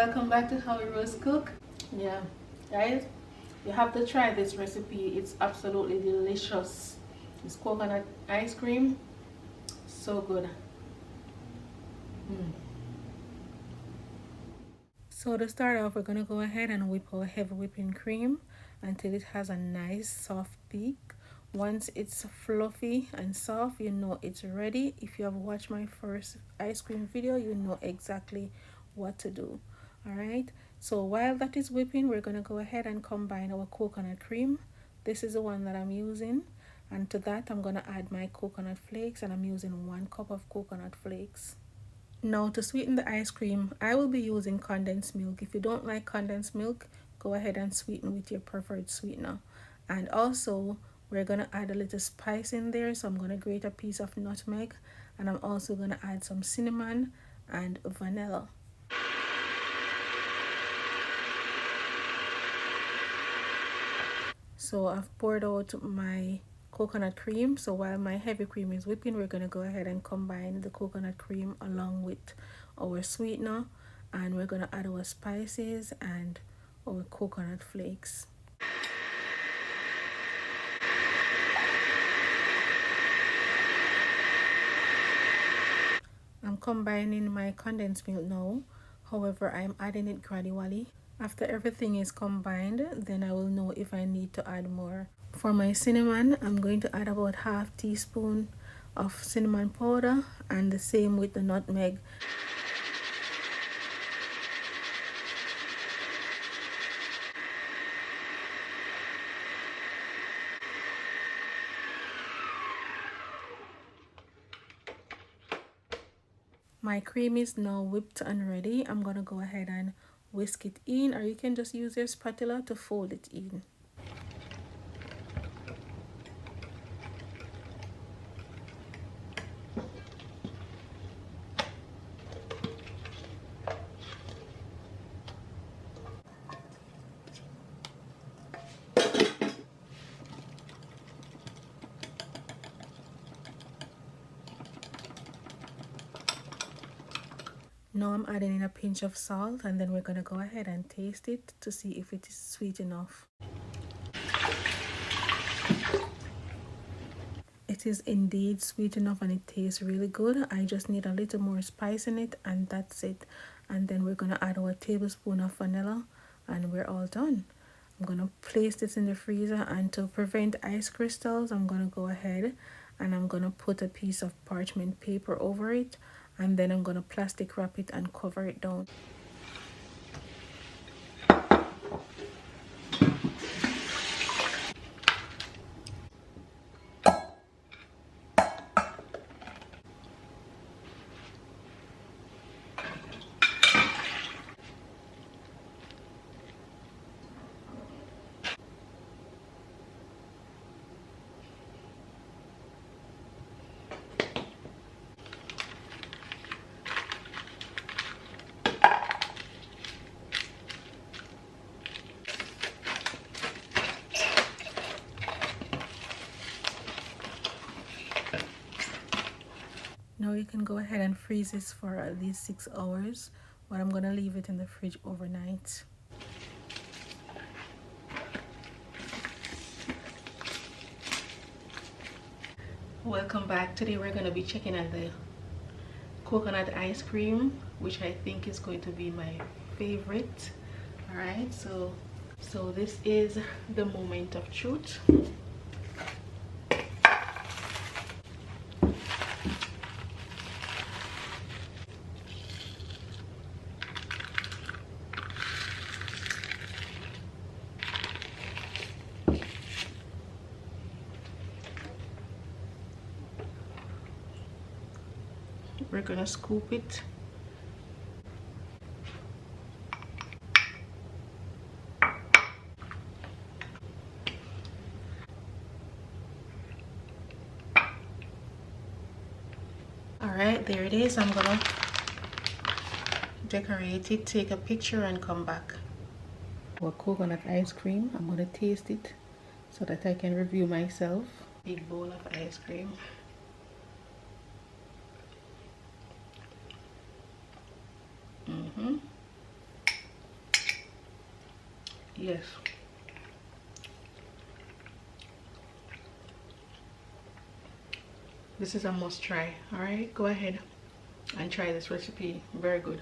welcome back to How We Roast Cook. Yeah, guys, you have to try this recipe. It's absolutely delicious. It's coconut ice cream, so good. So to start off, we're gonna go ahead and whip our heavy whipping cream until it has a nice soft peak. Once it's fluffy and soft, you know it's ready. If you have watched my first ice cream video, you know exactly what to do. All right, so while that is whipping, we're gonna go ahead and combine our coconut cream. This is the one that I'm using, and to that I'm gonna add my coconut flakes, and I'm using 1 cup of coconut flakes. Now to sweeten the ice cream, I will be using condensed milk. If you don't like condensed milk, go ahead and sweeten with your preferred sweetener. And also, we're going to add a little spice in there. So I'm going to grate a piece of nutmeg, and I'm also going to add some cinnamon and vanilla. So I've poured out my coconut cream. So while my heavy cream is whipping, we're going to go ahead and combine the coconut cream along with our sweetener, and we're going to add our spices and our coconut flakes. I'm combining my condensed milk now. However, I'm adding it gradually. After everything is combined, then I will know if I need to add more. For my cinnamon, I'm going to add about ½ teaspoon of cinnamon powder, and the same with the nutmeg. My cream is now whipped and ready. I'm going to go ahead and whisk it in, or you can just use your spatula to fold it in. Now I'm adding in a pinch of salt, and then we're going to go ahead and taste it to see if it is sweet enough. It is indeed sweet enough, and it tastes really good. I just need a little more spice in it, and that's it. And then we're going to add our tablespoon of vanilla, and we're all done. I'm going to place this in the freezer, and to prevent ice crystals, I'm going to go ahead and I'm going to put a piece of parchment paper over it, and then I'm going to plastic wrap it and cover it down. Now you can go ahead and freeze this for at least 6 hours, but I'm going to leave it in the fridge overnight. Welcome back. Today we're going to be checking out the coconut ice cream, which I think is going to be my favorite. All right, so this is the moment of truth. We're gonna scoop it. All right, there it is. I'm gonna decorate it, take a picture, and come back. Our coconut ice cream, I'm gonna taste it so that I can review myself. Big bowl of ice cream. Yes. This is a must try. Alright, go ahead and try this recipe. Very good.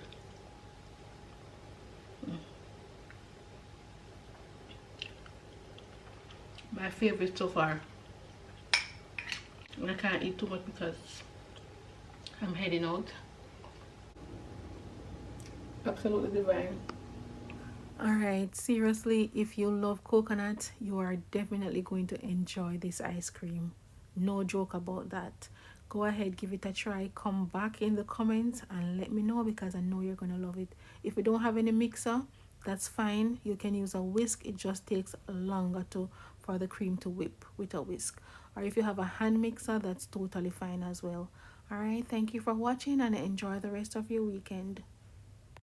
My favorite so far. I can't eat too much because I'm heading out. Absolutely divine. Alright, seriously, if you love coconut, you are definitely going to enjoy this ice cream. No joke about that. Go ahead, give it a try. Come back in the comments and let me know because I know you're going to love it. If you don't have any mixer, that's fine. You can use a whisk. It just takes longer for the cream to whip with a whisk. Or if you have a hand mixer, that's totally fine as well. Alright, thank you for watching and enjoy the rest of your weekend.